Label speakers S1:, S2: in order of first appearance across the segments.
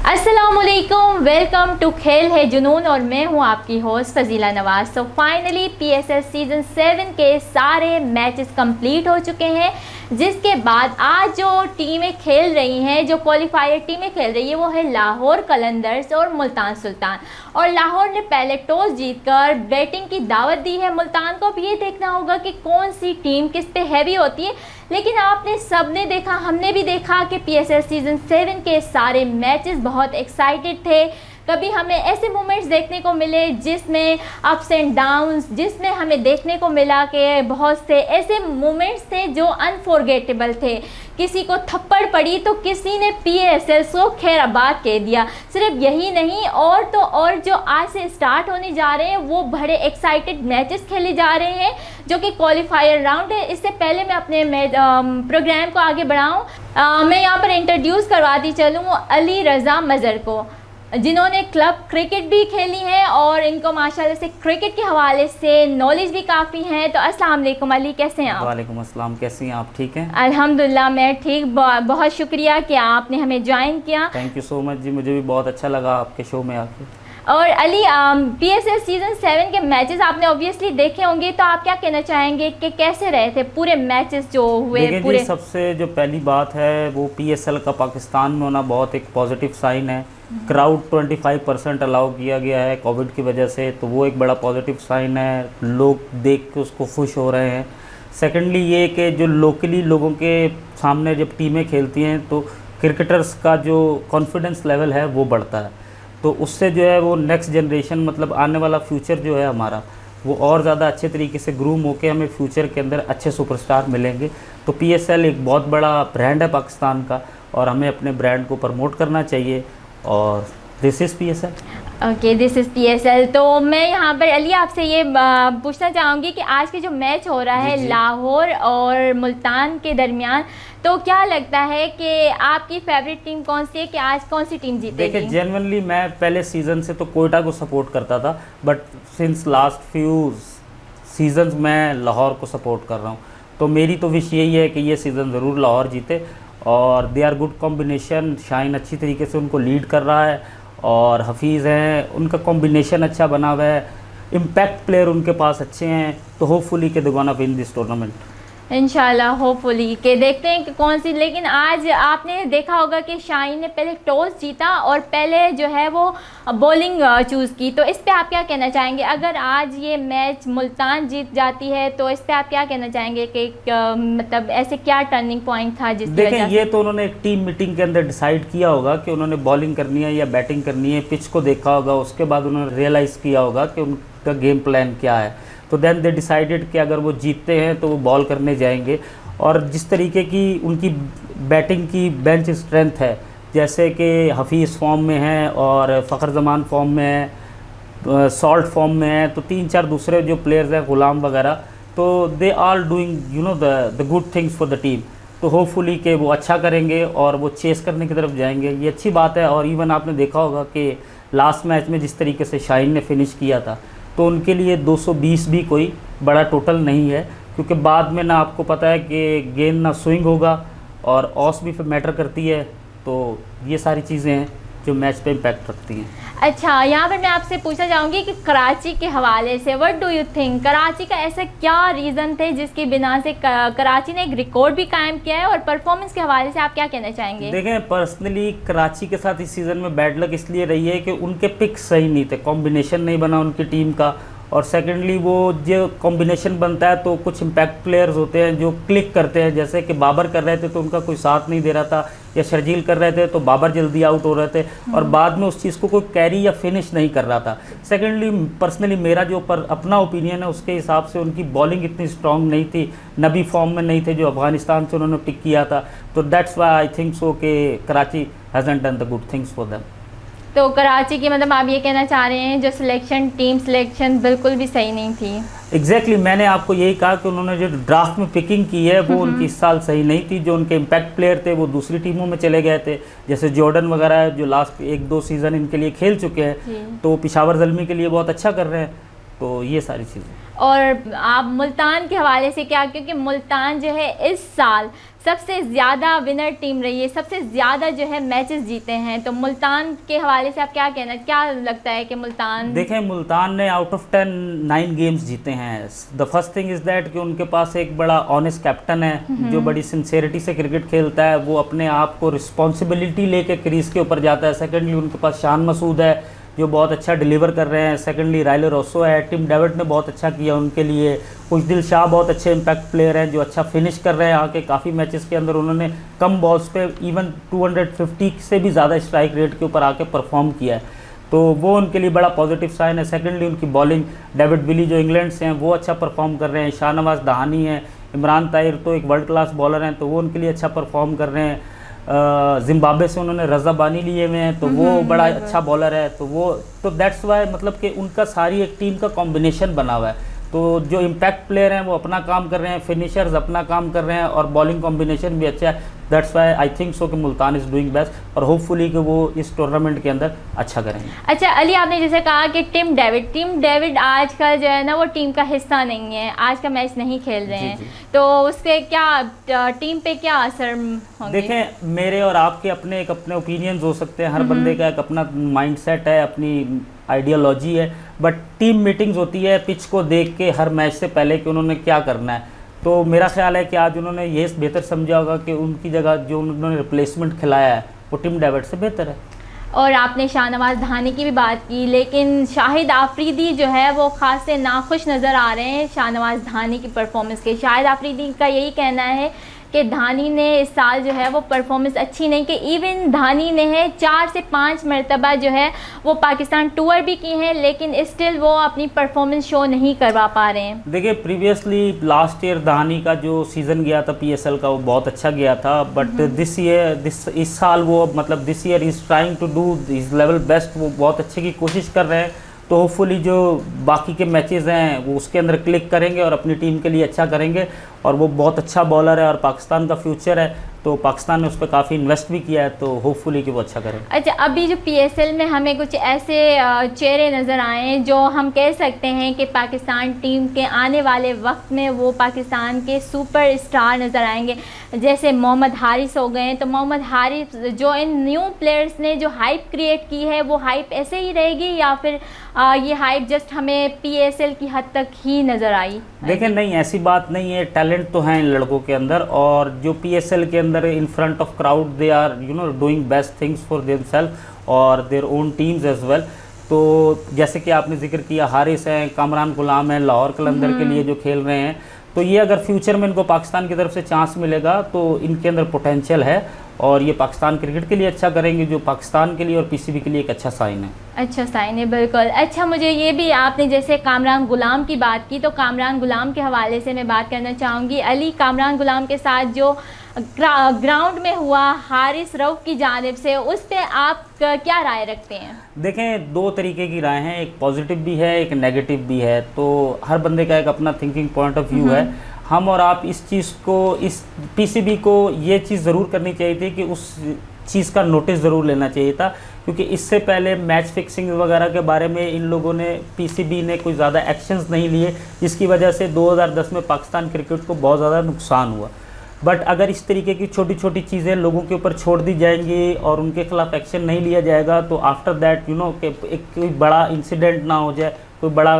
S1: अस्सलामुअलैकुम, welcome to खेल है जुनून और मैं हूं आपकी होस्ट फजीला नवाज। तो फाइनली पीएसएल सीज़न 7 के सारे मैचेस कंप्लीट हो चुके हैं, जिसके बाद आज जो टीमें खेल रही हैं, जो क्वालिफायर टीमें खेल रही है वो है लाहौर कलंदर्स और मुल्तान सुल्तान। और लाहौर ने पहले टॉस जीतकर बैटिंग की दावत दी है। मुल्तान को अब ये देखना होगा कि कौन सी टीम किस पे हैवी होती है। लेकिन आपने सबने देखा, हमने भी देखा कि पीएसएल सीज़न 7 के सारे मैचेस बहुत एक्साइटेड थे। कभी हमें ऐसे मोमेंट्स देखने को मिले जिसमें अप्स एंड डाउन्स, जिसमें हमें देखने को मिला कि बहुत से ऐसे मोमेंट्स थे जो अनफॉरगेटेबल थे। किसी को थप्पड़ पड़ी तो किसी ने पीएसएल को खैराबाद कह दिया। सिर्फ यही नहीं, और तो और जो आज से स्टार्ट होने जा रहे हैं वो बड़े एक्साइटेड मैचेस खेले जा रहे हैं, जो कि क्वालिफायर राउंड है। इससे पहले मैं अपने प्रोग्राम को आगे बढ़ाऊँ, मैं यहाँ पर इंट्रोड्यूस करवाती चलूँ अली रज़ा मज़र को, जिन्होंने क्लब क्रिकेट भी खेली है और इनको माशाल्लाह से क्रिकेट के हवाले से नॉलेज भी काफ़ी है। तो अस्सलाम वालेकुम अली, कैसे हैं आप?
S2: वालेकुम अस्सलाम, कैसी हैं आप? ठीक हैं
S1: अल्हम्दुलिल्लाह, मैं ठीक। बहुत शुक्रिया कि आपने हमें ज्वाइन किया।
S2: थैंक यू सो मच जी, मुझे भी बहुत अच्छा लगा आपके शो में आके।
S1: और अली, पीएसएल सीज़न 7 के मैचेस आपने ऑब्वियसली देखे होंगे, तो आप क्या कहना चाहेंगे कि कैसे रहे थे पूरे मैचेस जो हुए? पूरे
S2: जी, सबसे जो पहली बात है वो पीएसएल का पाकिस्तान में होना बहुत एक पॉजिटिव साइन है। क्राउड 25% अलाउ किया गया है कोविड की वजह से, तो वो एक बड़ा पॉजिटिव साइन है। लोग देख के उसको खुश हो रहे हैं। सेकेंडली ये कि जो लोकली लोगों के सामने जब टीमें खेलती हैं तो क्रिकेटर्स का जो कॉन्फिडेंस लेवल है वो बढ़ता है, तो उससे जो है वो नेक्स्ट जनरेशन, मतलब आने वाला फ्यूचर जो है हमारा, वो और ज़्यादा अच्छे तरीके से ग्रूम होके हमें फ्यूचर के अंदर अच्छे सुपरस्टार मिलेंगे। तो पीएसएल एक बहुत बड़ा ब्रांड है पाकिस्तान का और हमें अपने ब्रांड को प्रमोट करना चाहिए, और this is PSL.
S1: Okay, this is PSL. तो मैं यहाँ पर अली आपसे ये पूछना चाहूँगी कि आज के जो मैच हो रहा है लाहौर और मुल्तान के दरमियान, तो क्या लगता है कि आपकी फेवरेट टीम कौन सी है, कि आज कौन सी टीम जीतेगी?
S2: देखिए, जेन्युइनली मैं पहले सीज़न से तो कोयटा को सपोर्ट करता था, but since last few seasons मैं लाहौर को सपोर्ट कर रहा हूँ। तो मेरी तो विश यही है कि ये सीज़न ज़रूर लाहौर जीते, और दे आर गुड कॉम्बिनेशन। शाइन अच्छी तरीके से उनको लीड कर रहा है और हफीज़ हैं, उनका कॉम्बिनेशन अच्छा बना हुआ है। इम्पैक्ट प्लेयर उनके पास अच्छे हैं, तो होपफुली के they gonna win this tournament.
S1: इंशाल्लाह, होपफुली के देखते हैं कि कौन सी। लेकिन आज आपने देखा होगा कि शाहीन ने पहले टॉस जीता और पहले जो है वो बॉलिंग चूज़ की, तो इस पे आप क्या कहना चाहेंगे? अगर आज ये मैच मुल्तान जीत जाती है तो इस पे आप क्या कहना चाहेंगे कि मतलब ऐसे क्या टर्निंग पॉइंट था जिसकी वजह से?
S2: ये तो उन्होंने एक टीम मीटिंग के अंदर डिसाइड किया होगा कि उन्होंने बॉलिंग करनी है या बैटिंग करनी है। पिच को देखा होगा, उसके बाद उन्होंने रियलाइज़ किया होगा कि उनका गेम प्लान क्या है। तो देन दे डिसाइडेड कि अगर वो जीतते हैं तो वो बॉल करने जाएंगे। और जिस तरीके की उनकी बैटिंग की बेंच स्ट्रेंथ है, जैसे कि हफीज़ फॉर्म में है और फ़खर जमान फॉर्म में है, सॉल्ट फॉर्म में है, तो 3-4 दूसरे जो प्लेयर्स हैं गुलाम वगैरह, तो they are doing you know the good things for the team. तो होपफुली कि वो अच्छा करेंगे और वो चेस करने की तरफ जाएंगे, ये अच्छी बात है। और इवन आपने देखा होगा कि लास्ट मैच में जिस तरीके से शाहीन ने फिनिश किया था, तो उनके लिए 220 भी कोई बड़ा टोटल नहीं है, क्योंकि बाद में ना आपको पता है कि गेंद ना स्विंग होगा और ऑस भी मैटर करती है। तो ये सारी चीज़ें हैं जो मैच पे इम्पैक्ट रखती हैं।
S1: अच्छा, यहाँ पर मैं आपसे पूछना चाहूँगी कि कराची के हवाले से what do you think, Karachi का ऐसा क्या रीज़न थे जिसकी बिना से कराची ने एक रिकॉर्ड भी कायम किया है, और परफॉर्मेंस के हवाले से आप क्या कहना चाहेंगे?
S2: देखें, पर्सनली कराची के साथ इस सीज़न में बैड लक इसलिए रही है कि उनके पिक्स सही नहीं थे, कॉम्बिनेशन नहीं बना उनकी टीम का। और सेकेंडली वो जो कॉम्बिनेशन बनता है तो कुछ इम्पैक्ट प्लेयर्स होते हैं जो क्लिक करते हैं, जैसे कि बाबर कर रहे थे तो उनका कोई साथ नहीं दे रहा था, या शर्जील कर रहे थे तो बाबर जल्दी आउट हो रहे थे, और बाद में उस चीज़ को कोई कैरी या फिनिश नहीं कर रहा था। सेकेंडली पर्सनली मेरा जो अपना ओपिनियन है, उसके हिसाब से उनकी बॉलिंग इतनी स्ट्रॉन्ग नहीं थी, नबी फॉर्म में नहीं थे जो अफगानिस्तान से उन्होंने पिक किया था। तो that's why I think so कि Karachi hasn't done the good things for them.
S1: तो कराची की मतलब आप ये कहना चाह रहे हैं जो सिलेक्शन, टीम सिलेक्शन बिल्कुल भी सही नहीं थी?
S2: एग्जैक्टली मैंने आपको यही कहा कि उन्होंने जो ड्राफ्ट में पिकिंग की है वो उनकी इस साल सही नहीं थी। जो उनके इम्पैक्ट प्लेयर थे वो दूसरी टीमों में चले गए थे, जैसे जॉर्डन वगैरह जो लास्ट 1-2 सीज़न इनके लिए खेल चुके हैं, तो पिशावर ज़ल्मी के लिए बहुत अच्छा कर रहे हैं। तो ये सारी चीज़ें।
S1: और आप मुल्तान के हवाले से क्या, क्योंकि मुल्तान जो है इस साल सबसे ज़्यादा विनर टीम रही है, सबसे ज़्यादा जो है मैचेस जीते हैं, तो मुल्तान के हवाले से आप क्या लगता है कि मुल्तान?
S2: देखें, मुल्तान ने आउट ऑफ 10 9 गेम्स जीते हैं। The first thing is that कि उनके पास एक बड़ा ऑनेस्ट कैप्टन है जो बड़ी सिंसेरिटी से क्रिकेट खेलता है, वो अपने आप को रिस्पॉन्सिबिलिटी लेके क्रीज के ऊपर जाता है। सेकेंडली उनके पास शान मसूद है जो बहुत अच्छा डिलीवर कर रहे हैं। सेकेंडली राइले रोसो है, टिम डेविड ने बहुत अच्छा किया उनके लिए। खुशदिल शाह बहुत अच्छे इम्पैक्ट प्लेयर हैं जो अच्छा फिनिश कर रहे हैं। यहाँ के काफ़ी मैचेस के अंदर उन्होंने कम बॉल्स पे इवन 250 से भी ज़्यादा स्ट्राइक रेट के ऊपर आके परफॉर्म किया है, तो वो उनके लिए बड़ा पॉजिटिव साइन है। सेकेंडली उनकी बॉलिंग, डेविड विली जो इंग्लैंड से हैं वो अच्छा परफॉर्म कर रहे हैं। शाहनवाज दहानी है, इमरान ताहिर तो एक वर्ल्ड क्लास बॉलर हैं, तो वो उनके लिए अच्छा परफॉर्म कर रहे हैं। जिम्बाब्वे से उन्होंने रजा बानी लिए हुए हैं, तो वो बड़ा अच्छा बॉलर है। तो दैट्स वाई मतलब कि उनका सारी एक टीम का कॉम्बिनेशन बना हुआ है। तो जो इम्पैक्ट प्लेयर हैं वो अपना काम कर रहे हैं, फिनिशर्स अपना काम कर रहे हैं और बॉलिंग कॉम्बिनेशन भी अच्छा है। That's why I think so कि मुल्तान इज़ डूइंग बेस्ट और होपफुली कि वो इस टूर्नामेंट के अंदर अच्छा करेंगे।
S1: अच्छा अली, आपने जैसे कहा कि टिम डेविड आज का जो है ना वो टीम का हिस्सा नहीं है, आज का मैच नहीं खेल रहे हैं, तो उसके क्या टीम पे क्या असर होंगे?
S2: देखें, मेरे और आपके अपने ओपिनियंस हो सकते हैं, हर बंदे का एक अपना माइंडसेट है, अपनी आइडियोलॉजी है, बट टीम मीटिंग्स होती है पिच को देख के हर मैच से पहले कि उन्होंने क्या करना है। तो मेरा ख्याल है कि आज उन्होंने ये बेहतर समझा होगा कि उनकी जगह जो उन्होंने रिप्लेसमेंट खिलाया है वो टिम डेविड से बेहतर है।
S1: और आपने शाहनवाज दहानी की भी बात की, लेकिन शाहिद आफरीदी जो है वो खास से नाखुश नज़र आ रहे हैं शाहनवाज दहानी की परफॉर्मेंस के। शाहिद आफरीदी का यही कहना है कि धानी ने इस साल जो है वो परफॉर्मेंस अच्छी नहीं की। इवन धानी ने है 4 से 5 मरतबा जो है वो पाकिस्तान टूर भी की हैं, लेकिन स्टिल वो अपनी परफॉर्मेंस शो नहीं करवा पा रहे हैं।
S2: देखिए, प्रीवियसली लास्ट ईयर धानी का जो सीज़न गया था PSL का वो बहुत अच्छा गया था, बट इस साल वो मतलब this year is trying to do his level best, वो बहुत अच्छे की कोशिश कर रहे हैं। तो होपफुली जो बाकी के मैचेस हैं वो उसके अंदर क्लिक करेंगे और अपनी टीम के लिए अच्छा करेंगे, और वो बहुत अच्छा बॉलर है और पाकिस्तान का फ्यूचर है, तो पाकिस्तान ने उस पर काफ़ी इन्वेस्ट भी किया है, तो होपफुली कि वो अच्छा करें।
S1: अच्छा, अभी जो PSL में हमें कुछ ऐसे चेहरे नज़र आए हैं जो हम कह सकते हैं कि पाकिस्तान टीम के आने वाले वक्त में वो पाकिस्तान के सुपर स्टार नज़र आएंगे, जैसे मोहम्मद हारिस हो गए। तो मोहम्मद हारिस जो इन न्यू प्लेयर्स ने जो हाइप क्रिएट की है वो हाइप ऐसे ही रहेगी या फिर ये हाइप जस्ट हमें PSL की हद तक ही नज़र आई?
S2: देखिए, नहीं, ऐसी बात नहीं है, टैलेंट तो है इन लड़कों के अंदर, और जो PSL के अंदर in front of crowd they are doing best things for themselves और their own teams as well. तो जैसे कि आपने जिक्र किया, हारिस हैं, कामरान गुलाम हैं, लाहौर कलंदर के लिए जो खेल रहे हैं, तो ये अगर फ्यूचर में इनको पाकिस्तान की तरफ से चांस मिलेगा तो इनके अंदर पोटेंशियल है और ये पाकिस्तान क्रिकेट के लिए अच्छा करेंगे, जो पाकिस्तान के लिए और PCB के लिए एक अच्छा साइन है।
S1: अच्छा साइन है, बिल्कुल। अच्छा, मुझे ये भी, आपने जैसे कामरान गुलाम की बात की, तो कामरान गुलाम के हवाले से मैं बात करना चाहूँगी। अली, कामरान गुलाम के साथ जो ग्राउंड में हुआ हारिस रऊफ की जानिब से, उस पर आप क्या राय रखते हैं?
S2: देखें, 2 तरीके की राय हैं, एक पॉजिटिव भी है एक नेगेटिव भी है, तो हर बंदे का एक अपना थिंकिंग पॉइंट ऑफ व्यू है। हम और आप इस चीज़ को, इस PCB को ये चीज़ ज़रूर करनी चाहिए थी कि उस चीज़ का नोटिस ज़रूर लेना चाहिए था, क्योंकि इससे पहले मैच फिक्सिंग वगैरह के बारे में इन लोगों ने, PCB ने कोई ज़्यादा एक्शंस नहीं लिए, जिसकी वजह से 2010 में पाकिस्तान क्रिकेट को बहुत ज़्यादा नुकसान हुआ। बट अगर इस तरीके की छोटी छोटी चीज़ें लोगों के ऊपर छोड़ दी जाएंगी और उनके खिलाफ एक्शन नहीं लिया जाएगा, तो आफ्टर दैट कि एक कोई बड़ा इंसिडेंट ना हो जाए, कोई बड़ा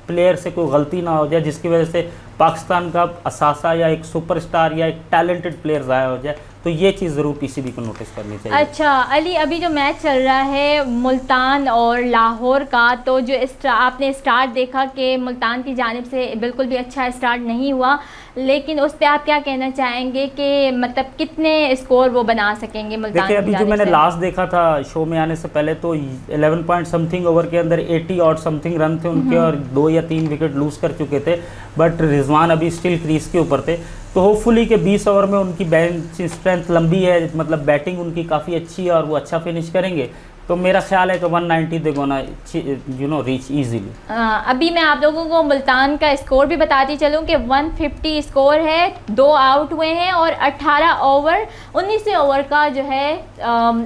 S2: प्लेयर से कोई गलती ना हो जाए जिसकी वजह से पाकिस्तान का असासा या एक सुपरस्टार या एक टैलेंटेड प्लेयर ज़ाया हो जाए, तो ये चीज़ ज़रूर PCB को नोटिस करनी चाहिए।
S1: अच्छा अली, अभी जो मैच चल रहा है मुल्तान और लाहौर का, तो जो आपने स्टार्ट देखा कि मुल्तान की जानिब से बिल्कुल भी अच्छा स्टार्ट नहीं हुआ, लेकिन उस पर आप क्या कहना चाहेंगे कि मतलब कितने स्कोर वो बना सकेंगे मुल्तान?
S2: देखिए, अभी जो मैंने लास्ट देखा था शो में आने से पहले, तो 11 पॉइंट समथिंग ओवर के अंदर 80 और समथिंग रन थे उनके और 2 या 3 विकेट लूज कर चुके थे, बट रिजवान अभी स्टिल क्रीज के ऊपर थे। तो होपफुली के 20 ओवर में उनकी बेंच स्ट्रेंथ लंबी है, मतलब बैटिंग उनकी काफ़ी अच्छी है और वो अच्छा फिनिश करेंगे, तो मेरा ख्याल है कि 190 दे गोना रीच इजीली।
S1: अभी मैं आप लोगों को मुल्तान का स्कोर भी बताती चलूँ कि 150 स्कोर है, 2 आउट हुए हैं और 18 ओवर 19वें ओवर का जो है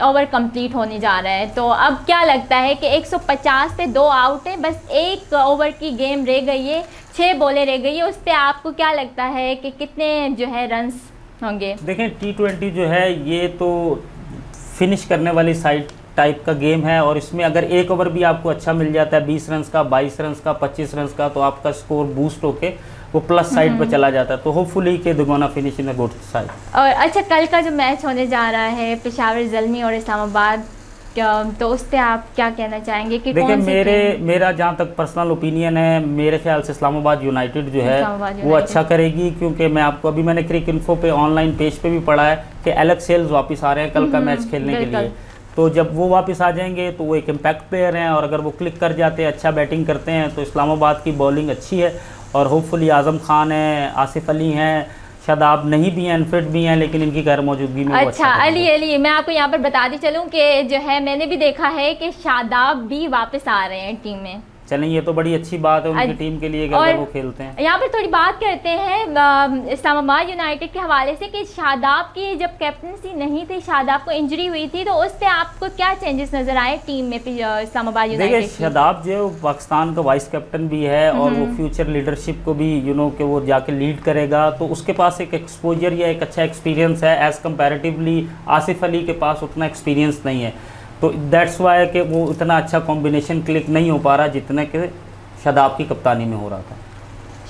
S1: ओवर कंप्लीट होने जा रहा है। तो अब क्या लगता है कि 150 पे 2 आउट है, बस 1 ओवर की गेम रह गई है, 6 बॉलें रह गई है, उस पर आपको क्या लगता है कि कितने जो है रन्स होंगे?
S2: देखें T20 जो है ये तो फिनिश करने वाली साइड टाइप का गेम है, और इसमें अगर एक ओवर भी आपको अच्छा मिल जाता है 20 रन का, 22 रन का, 25 रन का, तो आपका स्कोर बूस्ट होके वो प्लस साइड पर चला जाता है। तो होपफुली के दुगुना फिनिश इन गुड साइड।
S1: और अच्छा, कल का जो मैच होने जा रहा है पेशावर ज़ल्मी और इस्लामाबाद, तो उस पर आप क्या कहना चाहेंगे कि
S2: देखिए
S1: कौन सी
S2: मेरा जहाँ तक पर्सनल ओपिनियन है, मेरे ख्याल से इस्लामाबाद यूनाइटेड जो है वो अच्छा करेगी, क्योंकि मैं आपको अभी मैंने क्रिक इन्फो पे ऑनलाइन पेज पे भी पढ़ा है कि एलेक्स हेल्स वापस आ रहे हैं कल का मैच खेलने के लिए। तो जब वो वापस आ जाएंगे तो वो एक इम्पैक्ट प्लेयर हैं, और अगर वो क्लिक कर जाते हैं, अच्छा बैटिंग करते हैं, तो इस्लामाबाद की बॉलिंग अच्छी है। और होपफुली आज़म खान है, आसिफ अली हैं, शादाब नहीं भी हैं, अनफिट भी हैं, लेकिन इनकी गैर मौजूदगी में
S1: अच्छा अली मैं आपको यहाँ पर बताती चलूँ कि जो है मैंने भी देखा है कि शादाब भी वापस आ रहे हैं टीम में।
S2: चलें, ये तो बड़ी अच्छी बात है उनकी टीम के लिए अगर वो खेलते हैं।
S1: यहाँ पर थोड़ी बात करते हैं इस्लामाबाद यूनाइटेड के हवाले से कि शादाब की जब कैप्टनसी नहीं थी, शादाब को इंजरी हुई थी, तो उस पर आपको क्या चेंजेस नजर आए टीम में इस्लामाबाद यूनाइटेड?
S2: देखिए शादाब जो है वो पाकिस्तान का वाइस कैप्टन भी है, और वो फ्यूचर लीडरशिप को भी कि वो जाके लीड करेगा, तो उसके पास एक एक्सपोजर या एक अच्छा एक्सपीरियंस है एज़ कंपैरेटिवली आसिफ अली के पास उतना एक्सपीरियंस नहीं है। तो दैट्स वाई कि वो इतना अच्छा कॉम्बिनेशन क्लिक नहीं हो पा रहा जितना कि शादाब की कप्तानी में हो रहा था।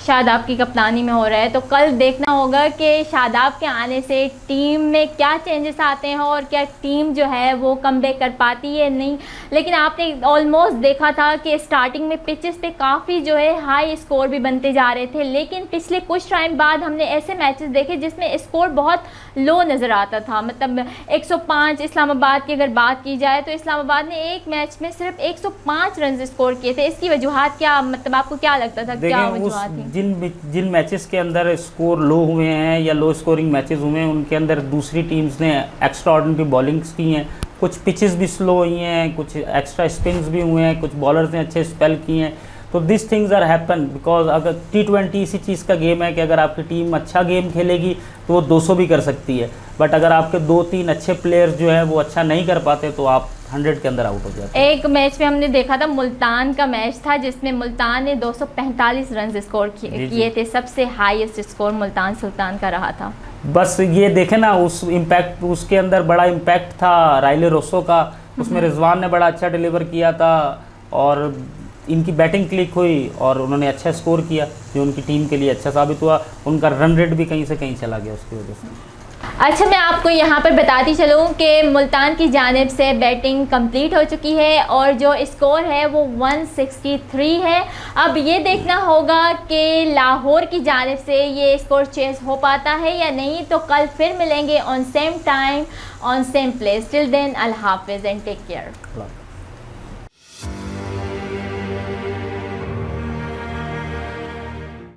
S1: शादाब की कप्तानी में हो रहा है, तो कल देखना होगा कि शादाब के आने से टीम में क्या चेंजेस आते हैं और क्या टीम जो है वो कमबैक कर पाती है नहीं। लेकिन आपने ऑलमोस्ट देखा था कि स्टार्टिंग में पिचेस पे काफ़ी जो है हाई स्कोर भी बनते जा रहे थे, लेकिन पिछले कुछ टाइम बाद हमने ऐसे मैचेस देखे जिसमें स्कोर बहुत लो नज़र आता था। मतलब 105 इस्लामाबाद की अगर बात की जाए तो इस्लामाबाद ने एक मैच में सिर्फ 105 रन स्कोर किए थे। इसकी वजूहत क्या, मतलब आपको क्या लगता था क्या वजूहत थी?
S2: जिन मैचेस के अंदर स्कोर लो हुए हैं या लो स्कोरिंग मैचेस हुए हैं, उनके अंदर दूसरी टीम्स ने एक्स्ट्रा ऑर्डिनरी बॉलिंग्स की हैं, कुछ पिचेस भी स्लो हुई हैं, कुछ एक्स्ट्रा स्पिन्स भी हुए हैं, कुछ बॉलर्स ने अच्छे स्पेल किए हैं। तो this things are happen because अगर T20 इसी चीज़ का गेम है कि अगर आपकी टीम अच्छा गेम खेलेगी तो वो 200 भी कर सकती है, बट अगर आपके 2-3 अच्छे प्लेयर्स जो है वो अच्छा नहीं कर पाते तो आप 100 के अंदर आउट हो जाते हैं।
S1: एक मैच में हमने देखा था, मुल्तान का मैच था जिसमें मुल्तान ने 245 रन स्कोर किए थे, सबसे हाईएस्ट स्कोर मुल्तान सुल्तान का रहा था।
S2: बस ये देखें ना, उस इम्पैक्ट उसके अंदर बड़ा इम्पैक्ट था राइले रोसो का, उसमें रिजवान ने बड़ा अच्छा डिलीवर किया था और इनकी बैटिंग क्लिक हुई और उन्होंने अच्छा स्कोर किया जो उनकी टीम के लिए अच्छा साबित हुआ। उनका रन रेट भी कहीं से कहीं चला गया उसकी वजह से।
S1: अच्छा, मैं आपको यहाँ पर बताती चलूँ कि मुल्तान की जानिब से बैटिंग कंप्लीट हो चुकी है और जो स्कोर है वो 163 है। अब ये देखना होगा कि लाहौर की जानिब से ये स्कोर चेस हो पाता है या नहीं। तो कल फिर मिलेंगे on same time on same place. Till then अल्लाह हाफिज़ एंड टेक केयर।